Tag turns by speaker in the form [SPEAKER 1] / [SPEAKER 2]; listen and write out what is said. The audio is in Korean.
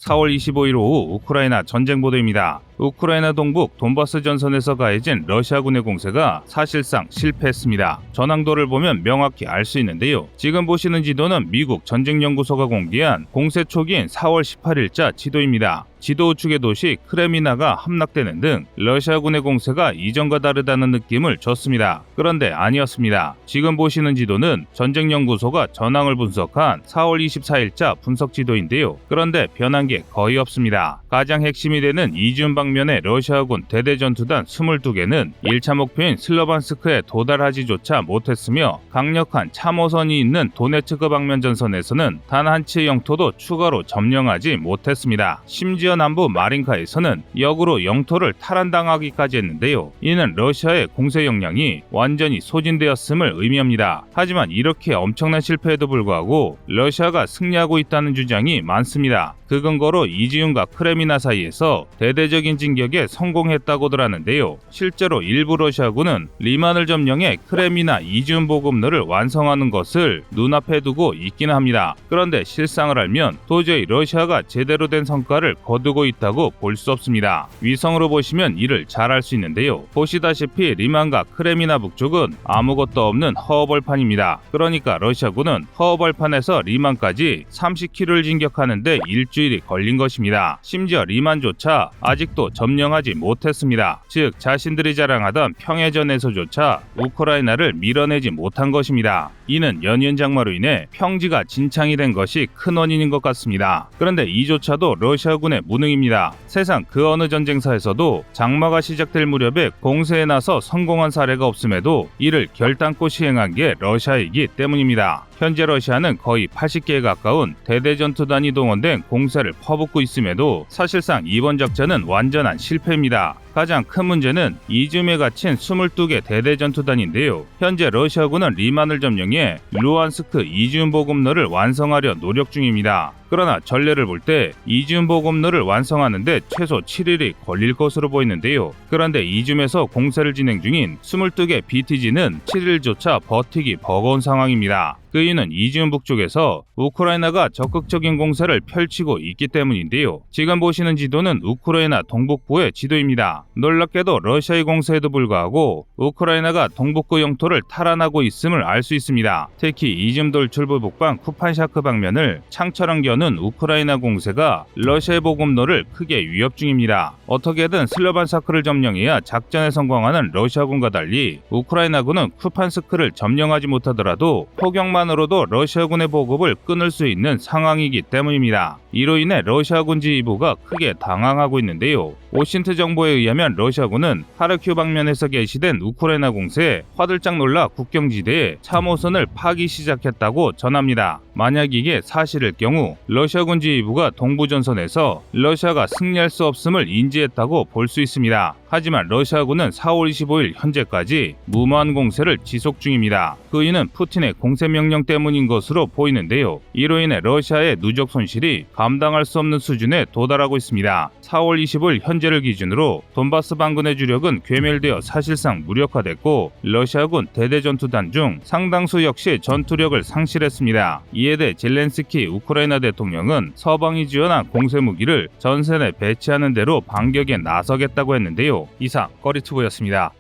[SPEAKER 1] 4월 25일 오후 우크라이나 전쟁 보도입니다. 우크라이나 동북 돈바스 전선에서 가해진 러시아군의 공세가 사실상 실패했습니다. 전황도를 보면 명확히 알 수 있는데요. 지금 보시는 지도는 미국 전쟁연구소가 공개한 공세 초기인 4월 18일자 지도입니다. 지도 우측의 도시 크레미나가 함락되는 등 러시아군의 공세가 이전과 다르다는 느낌을 줬습니다. 그런데 아니었습니다. 지금 보시는 지도는 전쟁연구소가 전황을 분석한 4월 24일자 분석 지도인데요. 그런데 변한 게 거의 없습니다. 가장 핵심이 되는 이지움 방면의 러시아군 대대전투단 22개는 1차 목표인 슬로반스크에 도달하지조차 못했으며 강력한 참호선이 있는 도네츠크 방면 전선에서는 단 한 치의 영토도 추가로 점령하지 못했습니다. 심지어 남부 마린카에서는 역으로 영토를 탈환당하기까지 했는데요. 이는 러시아의 공세 역량이 완전히 소진되었음을 의미합니다. 하지만 이렇게 엄청난 실패에도 불구하고 러시아가 승리하고 있다는 주장이 많습니다. 그 근거로 이지움과 크레미나 사이에서 대대적인 진격에 성공했다고들 하는데요. 실제로 일부 러시아군은 리만을 점령해 크레미나 이지움 보급로를 완성하는 것을 눈앞에 두고 있기는 합니다. 그런데 실상을 알면 도저히 러시아가 제대로 된 성과를 거두고 있다고 볼 수 없습니다. 위성으로 보시면 이를 잘 알 수 있는데요. 보시다시피 리만과 크레미나 북쪽은 아무것도 없는 허허벌판입니다. 그러니까 러시아군은 허허벌판에서 리만까지 30km를 진격하는데 일주일이 걸린 것입니다. 심지어 리만조차 아직도 점령하지 못했습니다. 즉 자신들이 자랑하던 평해전에서조차 우크라이나를 밀어내지 못한 것입니다. 이는 연이은 장마로 인해 평지가 진창이 된 것이 큰 원인인 것 같습니다. 그런데 이조차도 러시아군의 무능입니다. 세상 그 어느 전쟁사에서도 장마가 시작될 무렵에 공세에 나서 성공한 사례가 없음에도 이를 결단코 시행한 게 러시아이기 때문입니다. 현재 러시아는 거의 80개에 가까운 대대전투단이 동원된 공세를 퍼붓고 있음에도 사실상 이번 작전은 완전한 실패입니다. 가장 큰 문제는 이지움에 갇힌 22개 대대전투단인데요. 현재 러시아군은 리만을 점령해 루안스크 이지움 보급로를 완성하려 노력 중입니다. 그러나 전례를 볼 때 이지움 보급로를 완성하는데 최소 7일이 걸릴 것으로 보이는데요. 그런데 이지움에서 공세를 진행 중인 22개 BTG는 7일조차 버티기 버거운 상황입니다. 그 이유는 이지움 북쪽에서 우크라이나가 적극적인 공세를 펼치고 있기 때문인데요. 지금 보시는 지도는 우크라이나 동북부의 지도입니다. 놀랍게도 러시아의 공세에도 불구하고 우크라이나가 동북부 영토를 탈환하고 있음을 알 수 있습니다. 특히 이지움 돌출부 북방 쿠판샤크 방면을 창처럼 여는 우크라이나 공세가 러시아의 보급로를 크게 위협 중입니다. 어떻게든 슬로반스크를 점령해야 작전에 성공하는 러시아군과 달리 우크라이나군은 쿠판스크를 점령하지 못하더라도 포격만으로도 러시아군의 보급을 끊을 수 있는 상황이기 때문입니다. 이로 인해 러시아군 지휘부가 크게 당황하고 있는데요. 오신트 정보에 의하면 러시아군은 하르키우 방면에서 개시된 우크라이나 공세에 화들짝 놀라 국경지대에 참호선을 파기 시작했다고 전합니다. 만약 이게 사실일 경우 러시아군 지휘부가 동부전선에서 러시아가 승리할 수 없음을 인지했다고 볼 수 있습니다. 하지만 러시아군은 4월 25일 현재까지 무모한 공세를 지속 중입니다. 그 이유는 푸틴의 공세 명령 때문인 것으로 보이는데요. 이로 인해 러시아의 누적 손실이 감당할 수 없는 수준에 도달하고 있습니다. 4월 25일 현재를 기준으로 돈바스 반군의 주력은 괴멸되어 사실상 무력화됐고 러시아군 대대전투단 중 상당수 역시 전투력을 상실했습니다. 이에 대해 젤렌스키 우크라이나 대통령은 서방이 지원한 공세 무기를 전선에 배치하는 대로 반격에 나서겠다고 했는데요. 이상 꺼리투브였습니다.